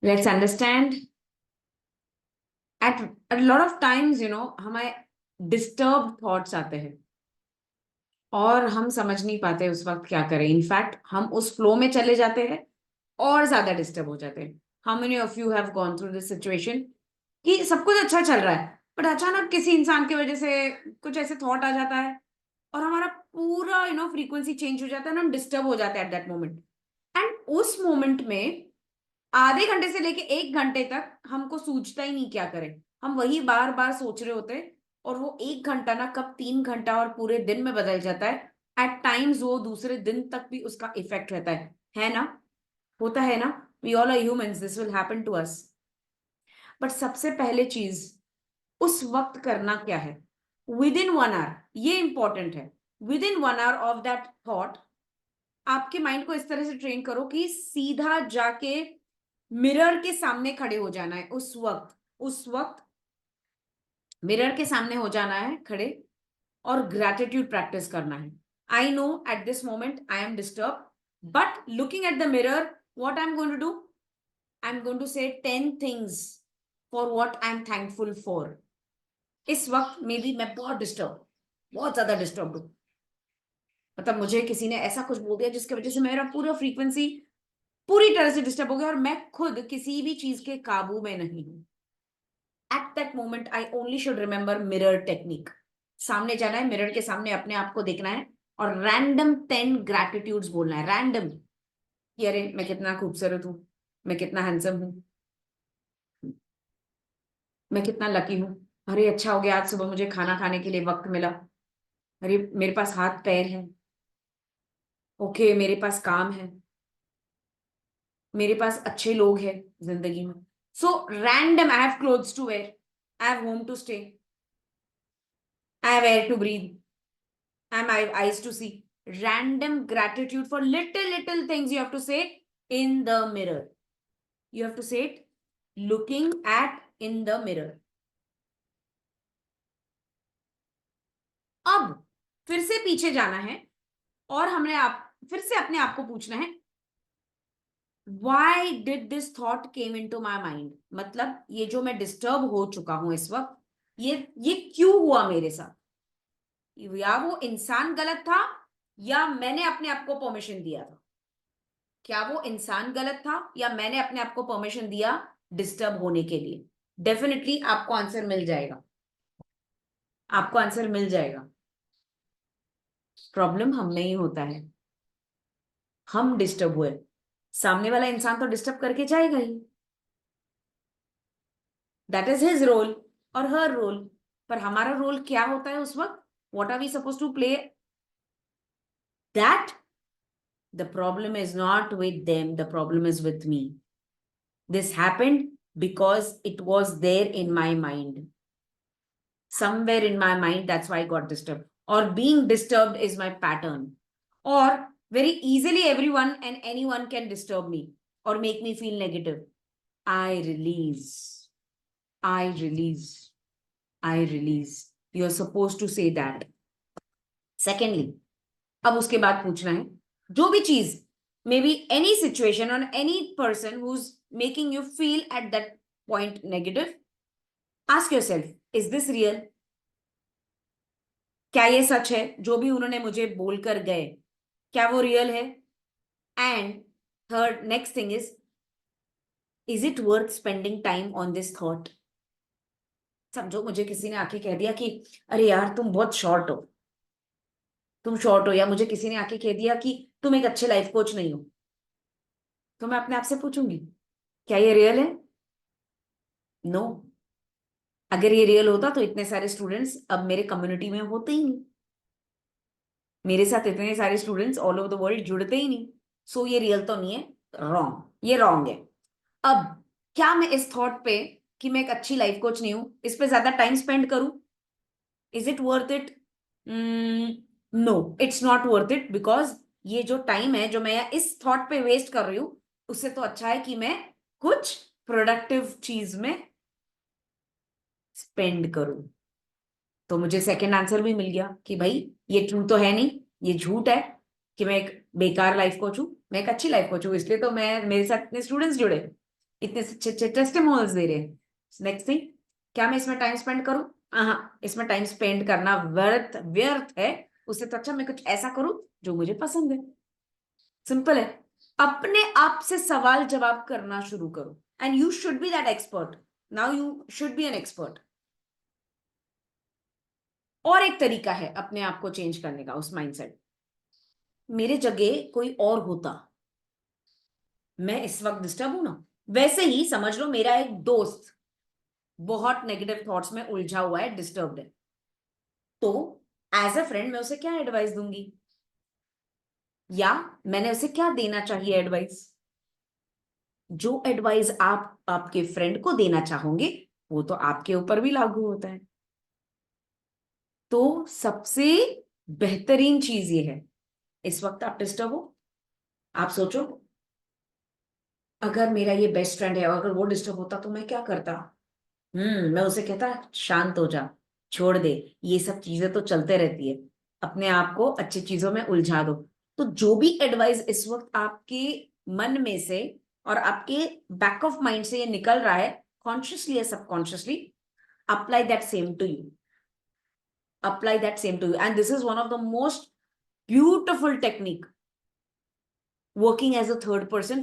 Let's understand. At a lot of times, हमें disturbed thoughts आते हैं और हम समझ नहीं पाते उस वक्त क्या करें. इनफैक्ट हम उस फ्लो में चले जाते हैं और ज्यादा डिस्टर्ब हो जाते हैं. How many of you have gone through this situation कि सब कुछ अच्छा चल रहा है बट अचानक किसी इंसान की वजह से कुछ ऐसे थॉट आ जाता है और हमारा पूरा फ्रीक्वेंसी चेंज हो जाता है ना, हम डिस्टर्ब हो जाते हैं एट दैट मोमेंट. एंड उस मोमेंट में आधे घंटे से लेके 1 घंटे तक हमको सूझता ही नहीं क्या करें. हम वही बार बार सोच रहे होते हैं और वो 1 घंटा ना कब 3 घंटा और पूरे दिन में बदल जाता है. एट टाइम्स वो दूसरे दिन तक भी उसका इफेक्ट रहता है ना. होता है ना. We all are humans, this will happen to us. But सबसे पहले चीज उस वक्त करना क्या है. विद इन 1 आवर, ये इंपॉर्टेंट है. Within 1 hour of that thought आपके माइंड को इस तरह से ट्रेन करो कि सीधा जाके मिरर के सामने खड़े हो जाना है. उस वक्त मिरर के सामने हो जाना है खड़े और ग्रैटिट्यूड प्रैक्टिस करना है. I know at this moment I am disturb but looking at the mirror what I am going to do. I am going to say 10 things for what I am thankful for. इस वक्त may be मैं बहुत ज्यादा disturb हूं. मतलब मुझे किसी ने ऐसा कुछ बोल दिया जिसकी वजह से मेरा पूरा फ्रीक्वेंसी पूरी तरह से डिस्टर्ब हो गया और मैं खुद किसी भी चीज के काबू में नहीं हूं. At that moment I only should remember mirror technique. सामने जाना है, मिरर के सामने अपने आप को देखना है और रैंडम 10 ग्रैटिट्यूड्स बोलना है. रैंडम कि अरे मैं कितना खूबसूरत हूं, मैं कितना हैंडसम हूं, मैं कितना लकी हूं, अरे अच्छा हो गया आज सुबह मुझे खाना खाने के लिए वक्त मिला, अरे मेरे पास हाथ पैर है, ओके मेरे पास काम है, मेरे पास अच्छे लोग हैं जिंदगी में. So random. I have clothes to wear, I have home to stay, I have air to breathe, I have eyes to see. Random gratitude for little things you have to say in the mirror. You have to say it looking at in the mirror. अब फिर से पीछे जाना है और हमने आप फिर से अपने आप को पूछना है why did this thought came into my mind. मतलब ये जो मैं डिस्टर्ब हो चुका हूं इस वक्त, ये क्यों हुआ मेरे साथ. या वो इंसान गलत था या मैंने अपने आप को परमिशन दिया था. क्या वो इंसान गलत था या मैंने अपने आप को परमिशन दिया डिस्टर्ब होने के लिए. डेफिनेटली आपको आंसर मिल जाएगा. आपको आंसर मिल जाएगा. प्रॉब्लम हम में ही होता है. हम डिस्टर्ब हुए, सामने वाला इंसान तो डिस्टर्ब करके जाएगा ही. दैट इज हिज रोल और हर रोल. पर हमारा रोल क्या होता है उस वक्त. What are we suppose to play. That the problem is not with them, the problem is with me. This happened because it was there in my mind. Somewhere in my mind, that's why I got disturbed. Or being disturbed is my pattern. Or very easily everyone and anyone can disturb me or make me feel negative. I release. I release. I release. You're supposed to say that. Secondly, अब उसके बाद पूछना है जो भी चीज, may be any situation और any person who is making you feel at that point negative. Ask yourself, is this real. क्या ये सच है जो भी उन्होंने मुझे बोलकर गए, क्या वो रियल है. And third next thing is it worth spending time on this thought. समझो मुझे किसी ने आके कह दिया कि अरे यार तुम बहुत शॉर्ट हो, तुम शॉर्ट हो, या मुझे किसी ने आके कह दिया कि तुम एक अच्छे लाइफ कोच नहीं हो. तो मैं अपने आप से पूछूंगी क्या ये रियल है. नो. अगर ये रियल होता तो इतने सारे स्टूडेंट्स अब मेरे कम्युनिटी में होते ही नहीं. मेरे साथ इतने सारे students all over the world जुड़ते ही नहीं. सो ये रियल तो नहीं है. रॉन्ग. ये रॉन्ग है. अब क्या मैं इस थॉट पे कि मैं एक अच्छी लाइफ कोच नहीं हूं इस पे ज्यादा टाइम स्पेंड करूं. Is it worth it. No, it's not worth it. Because ये जो टाइम है जो मैं इस थॉट पे वेस्ट कर रही हूं उससे तो अच्छा है कि मैं कुछ प्रोडक्टिव चीज में स्पेंड करूं. तो मुझे सेकंड आंसर भी मिल गया कि भाई ये ट्रू तो है नहीं, ये झूठ है कि मैं एक बेकार लाइफ कोच हूं. मैं एक अच्छी लाइफ कोच हूं, इसलिए तो मैं मेरे साथ इतने स्टूडेंट्स जुड़े. इतने अच्छे टेस्टिमोनियल्स दे रहे हैं। नेक्स्ट थिंग, क्या मैं इसमें टाइम स्पेंड करूं? हाँ, इसमें टाइम स्पेंड करना व्यर्थ है। उससे तो अच्छा मैं कुछ ऐसा करूं जो मुझे पसंद है। सिंपल है। अपने आप से सवाल जवाब करना शुरू करो, and you should be that expert. Now you should be an expert. और एक तरीका है अपने आप को चेंज करने का, उस माइंडसेट। मेरे जगह कोई और होता, मैं इस वक्त डिस्टर्ब हूं ना। वैसे ही समझ लो मेरा एक दोस्त बहुत नेगेटिव थॉट्स में उलझा हुआ है, डिस्टर्ब्ड है, तो एज अ फ्रेंड मैं उसे क्या एडवाइस दूंगी, या मैंने उसे क्या देना चाहिए एडवाइस? जो एडवाइस आप आपके फ्रेंड को देना चाहोगे वो तो आपके ऊपर भी लागू होता है। तो सबसे बेहतरीन चीज ये है, इस वक्त आप डिस्टर्ब हो, आप सोचो अगर मेरा ये बेस्ट फ्रेंड है और अगर वो डिस्टर्ब होता तो मैं क्या करता। मैं उसे कहता शांत हो जा, छोड़ दे, ये सब चीजें तो चलते रहती है, अपने आप को अच्छी चीजों में उलझा दो। तो जो भी एडवाइस इस वक्त आपके मन में से और आपके बैक ऑफ माइंड से ये निकल रहा है, कॉन्शियसली या subconsciously, apply that same to you. Apply that same to you, and this is one of the most beautiful technique, working as a third person